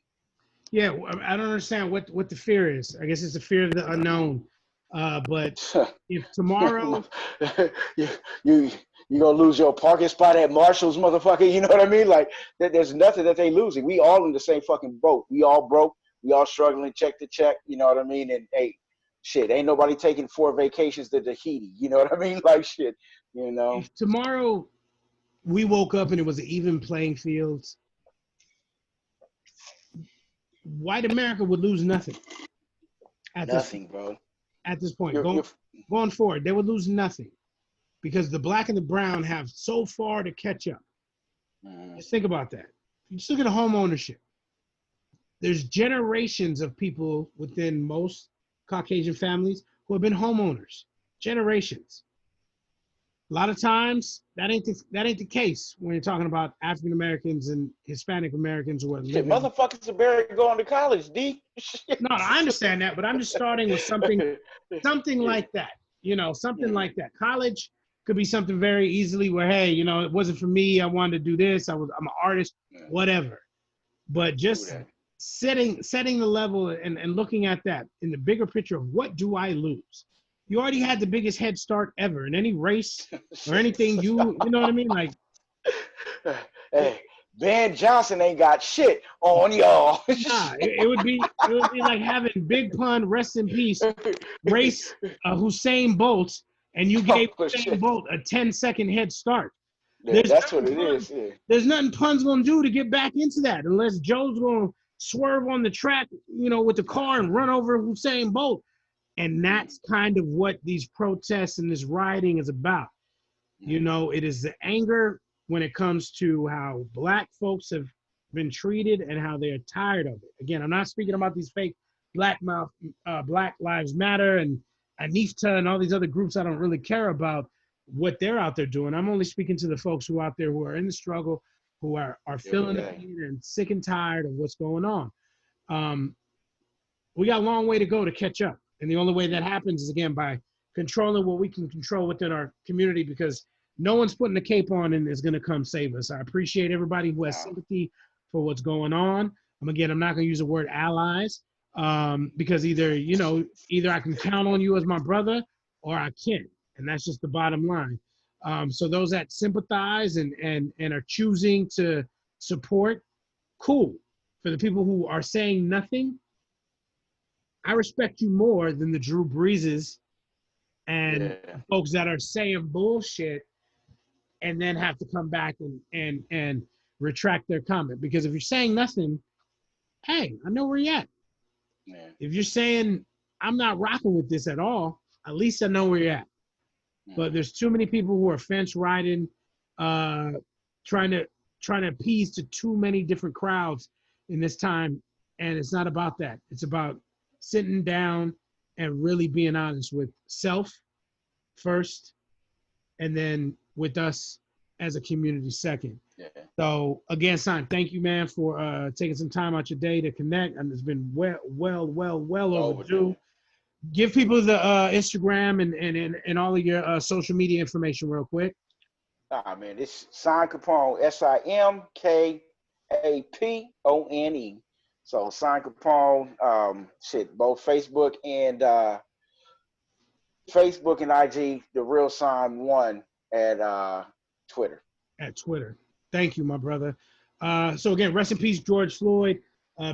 Yeah, I don't understand what the fear is. I guess it's the fear of the unknown. But if tomorrow you gonna lose your parking spot at Marshall's, motherfucker, you know what I mean? Like there's nothing that they losing. We all in the same fucking boat. We all broke. We all struggling check to check. You know what I mean? And hey, shit, ain't nobody taking 4 vacations to Tahiti. You know what I mean? Like shit, If tomorrow we woke up and it was an even playing field, white America would lose nothing. Bro. At this point, going forward, they would lose nothing because the black and the brown have so far to catch up. Just think about that. Just look at home ownership. There's generations of people within most Caucasian families who have been homeowners. Generations. A lot of times that ain't the case when you're talking about African Americans and Hispanic Americans who are Shit, living. motherfuckers are barely going to college, D. No, I understand that, but I'm just starting with something like that. You know, something like that. College could be something very easily where, hey, you know, it wasn't for me. I wanted to do this. I'm an artist, whatever. But just setting the level and looking at that in the bigger picture of what do I lose? You already had the biggest head start ever in any race or anything. You know what I mean? Like, hey, Ben Johnson ain't got shit on y'all. Nah, it would be like having Big Pun, rest in peace, race Usain Bolt, and you gave Usain Bolt a 10-second head start. Yeah, that's what it is. Yeah. There's nothing Pun's gonna do to get back into that unless Joe's gonna swerve on the track, you know, with the car and run over Usain Bolt. And that's kind of what these protests and this rioting is about. You know, it is the anger when it comes to how Black folks have been treated and how they're tired of it. Again, I'm not speaking about these fake Black Lives Matter and Anifta and all these other groups I don't really care about what they're out there doing. I'm only speaking to the folks who are out there who are in the struggle, who are feeling the pain and sick and tired of what's going on. We got a long way to go to catch up. And the only way that happens is, again, by controlling what we can control within our community, because no one's putting a cape on and is going to come save us. I appreciate everybody who has sympathy for what's going on. Again, I'm not going to use the word allies because either I can count on you as my brother or I can't. And that's just the bottom line. So those that sympathize and are choosing to support, cool. For the people who are saying nothing, I respect you more than the Drew Breeses and folks that are saying bullshit and then have to come back and retract their comment. Because if you're saying nothing, hey, I know where you're at. Yeah. If you're saying I'm not rocking with this at all, at least I know where you're at. But there's too many people who are fence riding, trying to appease to too many different crowds in this time. And it's not about that. It's about sitting down and really being honest with self first, and then with us as a community second. Yeah. So again, Son, thank you, man, for taking some time out your day to connect. And it's been well overdue. Give people the Instagram and all of your social media information real quick. Man, it's Sign Capone, SIMKAPONE. So Sign Capone, both Facebook and IG, the real Sign 1 at Twitter. At Twitter. Thank you, my brother. So again, rest in peace, George Floyd.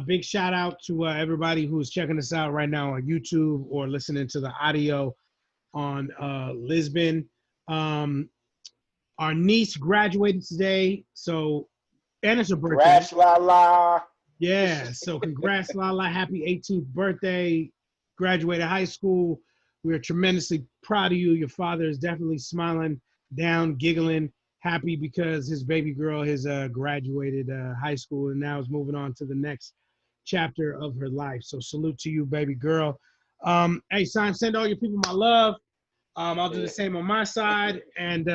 Big shout out to everybody who's checking us out right now on YouTube or listening to the audio on Lisbon. Our niece graduated today, and it's her birthday. Congrats, Lala. Yeah, so congrats, Lala. Happy 18th birthday. Graduated high school. We are tremendously proud of you. Your father is definitely smiling down, giggling, happy because his baby girl has graduated high school and now is moving on to the next chapter of her life. So salute to you, baby girl. Hey, son, send all your people my love. I'll do the same on my side. And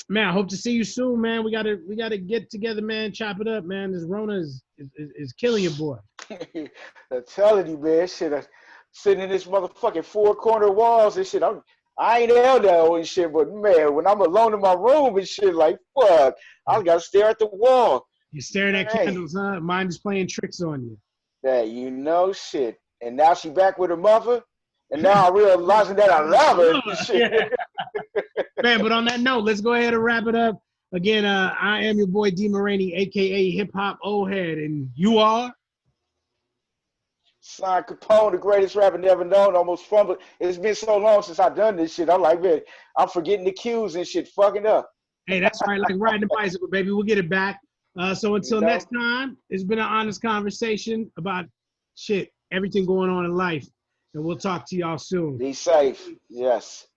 man, I hope to see you soon, man. We gotta get together, man. Chop it up, man. This Rona is killing your boy. I'm telling you, man. Shit, I'm sitting in this motherfucking four-corner walls and shit. I ain't held that and shit, but man, when I'm alone in my room and shit, like fuck, I gotta stare at the wall. You're staring at candles, huh? Mine is playing tricks on you. Yeah, you know shit. And now she back with her mother, and now I realizing that I love her. Shit. Man, but on that note, let's go ahead and wrap it up. Again, I am your boy D Moraney, aka Hip Hop Old Head, and you are Sign Capone, the greatest rapper never known. Almost fumbled. It's been so long since I've done this shit. I'm like, man, I'm forgetting the cues and shit, fucking up. Hey, that's right, like riding a bicycle, baby. We'll get it back. So until next time, it's been an honest conversation about shit, everything going on in life, and we'll talk to y'all soon. Be safe. Yes.